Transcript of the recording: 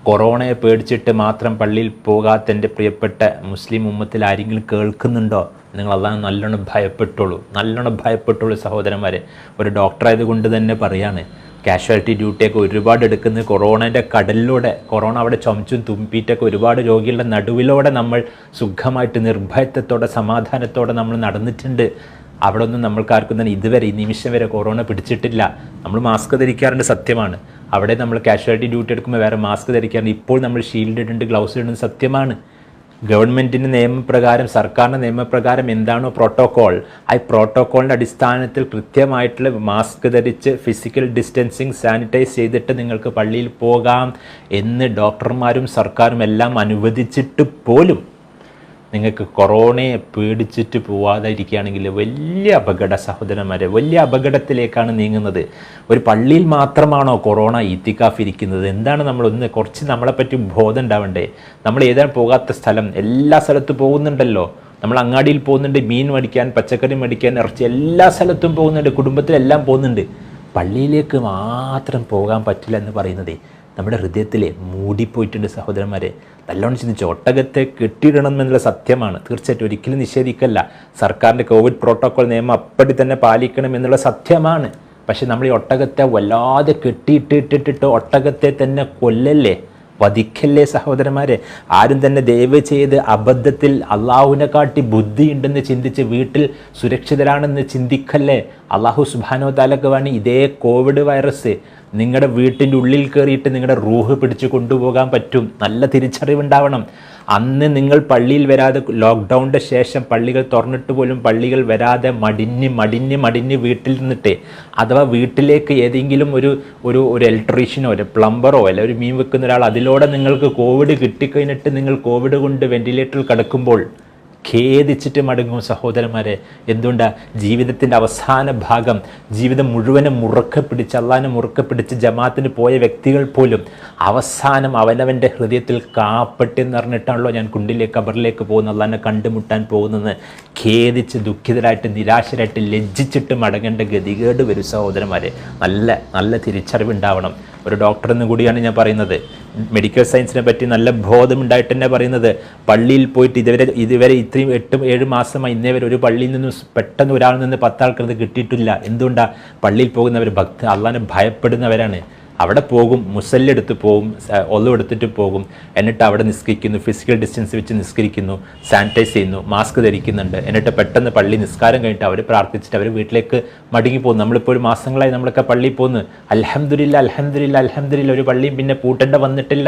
കൊറോണയെ പേടിച്ചിട്ട് മാത്രം പള്ളിയിൽ പോകാത്ത എൻ്റെ പ്രിയപ്പെട്ട മുസ്ലിം ഉമ്മത്തിൽ ആരെങ്കിലും കേൾക്കുന്നുണ്ടോ? നിങ്ങൾ അള്ളാഹ് നല്ലോണം ഭയപ്പെട്ടുള്ളൂ സഹോദരന്മാരെ. ഒരു ഡോക്ടറായതുകൊണ്ട് തന്നെ പറയാണ്, കാഷ്വാലിറ്റി ഡ്യൂട്ടിയൊക്കെ ഒരുപാട് എടുക്കുന്നത് കൊറോണേൻ്റെ കടലിലൂടെ, കൊറോണ അവിടെ ചുമച്ചും തുമ്പിയിട്ടൊക്കെ ഒരുപാട് രോഗികളുടെ നടുവിലൂടെ നമ്മൾ സുഖമായിട്ട് നിർഭയത്വത്തോടെ സമാധാനത്തോടെ നമ്മൾ നടന്നിട്ടുണ്ട്. അവിടെ ഒന്നും നമ്മൾക്കാർക്കും തന്നെ ഇതുവരെ ഈ നിമിഷം വരെ കൊറോണ പിടിച്ചിട്ടില്ല. നമ്മൾ മാസ്ക് ധരിക്കാറുണ്ട്, സത്യമാണ്. അവിടെ നമ്മൾ കാഷ്വാലിറ്റി ഡ്യൂട്ടി എടുക്കുമ്പോൾ വേറെ മാസ്ക് ധരിക്കാറുണ്ട്. ഇപ്പോൾ നമ്മൾ ഷീൽഡ് ഇടുന്നുണ്ട്, ഗ്ലൗസ് ഇടുന്നത് സത്യമാണ്. ഗവൺമെൻറ്റിൻ്റെ നിയമപ്രകാരം, സർക്കാരിൻ്റെ നിയമപ്രകാരം എന്താണോ പ്രോട്ടോക്കോൾ, ആ പ്രോട്ടോക്കോളിൻ്റെ അടിസ്ഥാനത്തിൽ കൃത്യമായിട്ടുള്ള മാസ്ക് ധരിച്ച് ഫിസിക്കൽ ഡിസ്റ്റൻസിങ് സാനിറ്റൈസ് ചെയ്തിട്ട് നിങ്ങൾക്ക് പള്ളിയിൽ പോകാം എന്ന് ഡോക്ടർമാരും സർക്കാരും എല്ലാം അനുവദിച്ചിട്ട് പോലും നിങ്ങൾക്ക് കൊറോണയെ പേടിച്ചിട്ട് പോവാതെ ഇരിക്കുകയാണെങ്കിൽ വലിയ അപകട സഹോദരന്മാരെ, വലിയ അപകടത്തിലേക്കാണ് നീങ്ങുന്നത്. ഒരു പള്ളിയിൽ മാത്രമാണോ കൊറോണ ഇത്തിക്കാഫ് ഇരിക്കുന്നത്? എന്താണ് നമ്മളൊന്ന് കുറച്ച് നമ്മളെപ്പറ്റി ബോധം ഉണ്ടാവണ്ടേ? നമ്മൾ ഏതാണ് പോകാത്ത സ്ഥലം? എല്ലാ സ്ഥലത്തും പോകുന്നുണ്ടല്ലോ. നമ്മൾ അങ്ങാടിയിൽ പോകുന്നുണ്ട്, മീൻ മേടിക്കാൻ, പച്ചക്കറി മേടിക്കാൻ, ഇറച്ചി, എല്ലാ സ്ഥലത്തും പോകുന്നുണ്ട്, കുടുംബത്തിലെല്ലാം പോകുന്നുണ്ട്. പള്ളിയിലേക്ക് മാത്രം പോകാൻ പറ്റില്ല എന്ന് പറയുന്നത് നമ്മുടെ ഹൃദയത്തിൽ മൂടിപ്പോയിട്ടുണ്ട് സഹോദരന്മാരെ. നല്ലോണം ചിന്തിച്ചു. ഒട്ടകത്തെ കെട്ടിയിടണം എന്നുള്ള സത്യമാണ്, തീർച്ചയായിട്ടും ഒരിക്കലും നിഷേധിക്കല്ല. സർക്കാരിൻ്റെ കോവിഡ് പ്രോട്ടോക്കോൾ നിയമം അപ്പടി തന്നെ പാലിക്കണം എന്നുള്ള സത്യമാണ്. പക്ഷെ നമ്മൾ ഈ ഒട്ടകത്തെ വല്ലാതെ കെട്ടിയിട്ടിട്ടിട്ട് ഒട്ടകത്തെ തന്നെ കൊല്ലല്ലേ, വധിക്കല്ലേ സഹോദരന്മാരെ. ആരും തന്നെ ദയവ് ചെയ്ത് അബദ്ധത്തിൽ അള്ളാഹുവിനെ കാട്ടി ബുദ്ധിയുണ്ടെന്ന് ചിന്തിച്ച് വീട്ടിൽ സുരക്ഷിതരാണെന്ന് ചിന്തിക്കല്ലേ. അള്ളാഹു സുബ്ഹാനഹു തആലക്ക് വേണ്ടി ഇതേ കോവിഡ് വൈറസ് നിങ്ങളുടെ വീട്ടിൻ്റെ ഉള്ളിൽ കയറിയിട്ട് നിങ്ങളുടെ റൂഹ് പിടിച്ച് കൊണ്ടുപോകാൻ പറ്റും. നല്ല തിരിച്ചറിവുണ്ടാവണം. അന്ന് നിങ്ങൾ പള്ളിയിൽ വരാതെ, ലോക്ക്ഡൗണിൻ്റെ ശേഷം പള്ളികൾ തുറന്നിട്ട് പോലും പള്ളികൾ വരാതെ മടിഞ്ഞ് വീട്ടിൽ നിന്നിട്ട്, അഥവാ വീട്ടിലേക്ക് ഏതെങ്കിലും ഒരു ഇലക്ട്രീഷ്യനോ ഒരു പ്ലംബറോ അല്ല ഒരു മീൻ വെക്കുന്ന ഒരാൾ അതിലൂടെ നിങ്ങൾക്ക് കോവിഡ് കിട്ടിക്കഴിഞ്ഞിട്ട് നിങ്ങൾ കോവിഡ് കൊണ്ട് വെന്റിലേറ്ററിൽ കിടക്കുമ്പോൾ ഖേദിച്ചിട്ട് മടങ്ങും സഹോദരന്മാരെ. എന്തുകൊണ്ടാണ്? ജീവിതത്തിൻ്റെ അവസാന ഭാഗം, ജീവിതം മുഴുവനും മുറുക്കെ പിടിച്ച്, അള്ളാഹിനെ മുറുക്കെ പിടിച്ച് ജമാഅത്തിന് പോയ വ്യക്തികൾ പോലും അവസാനം അവനവൻ്റെ ഹൃദയത്തിൽ കാപ്പട്ടെന്ന് പറഞ്ഞിട്ടാണല്ലോ ഞാൻ കുണ്ടിലേക്ക് ഖബറിലേക്ക് പോകുന്ന, അള്ളാഹിനെ കണ്ടുമുട്ടാൻ പോകുന്നത്. ഖേദിച്ച് ദുഃഖിതരായിട്ട് നിരാശരായിട്ട് ലജ്ജിച്ചിട്ട് മടങ്ങേണ്ട ഗതികേട് വരും സഹോദരന്മാരെ. നല്ല തിരിച്ചറിവുണ്ടാവണം. ഒരു ഡോക്ടറെന്ന് കൂടിയാണ് ഞാൻ പറയുന്നത്. മെഡിക്കൽ സയൻസിനെ പറ്റി നല്ല ബോധമുണ്ടായിട്ട് തന്നെ പറയുന്നത്, പള്ളിയിൽ പോയിട്ട് ഇതുവരെ ഇത്രയും 8-7 മാസമായി ഇന്നേ വരെ ഒരു പള്ളിയിൽ നിന്നും പെട്ടെന്ന് ഒരാളിൽ നിന്ന് 10 ആൾക്കത് കിട്ടിയിട്ടില്ല. എന്തുകൊണ്ടാണ്? പള്ളിയിൽ പോകുന്നവർ അള്ളാഹിനെ ഭയപ്പെടുന്നവരാണ്. അവിടെ പോകും, മുസല്ലെടുത്ത് പോകും, ഒന്നു എടുത്തിട്ട് പോകും, എന്നിട്ട് അവിടെ നിസ്കരിക്കുന്നു, ഫിസിക്കൽ ഡിസ്റ്റൻസ് വെച്ച് നിസ്കരിക്കുന്നു, സാനിറ്റൈസ് ചെയ്യുന്നു, മാസ്ക് ധരിക്കുന്നുണ്ട്, എന്നിട്ട് പെട്ടെന്ന് പള്ളി നിസ്കാരം കഴിഞ്ഞിട്ട് അവർ പ്രാർത്ഥിച്ചിട്ട് അവർ വീട്ടിലേക്ക് മടങ്ങി പോകുന്നു. നമ്മളിപ്പോൾ ഒരു മാസങ്ങളായി നമ്മളൊക്കെ പള്ളിയിൽ പോകുന്നു. അൽഹംദുലില്ലാ ഒരു പള്ളിയും പിന്നെ പൂട്ടേണ്ട വന്നിട്ടില്ല.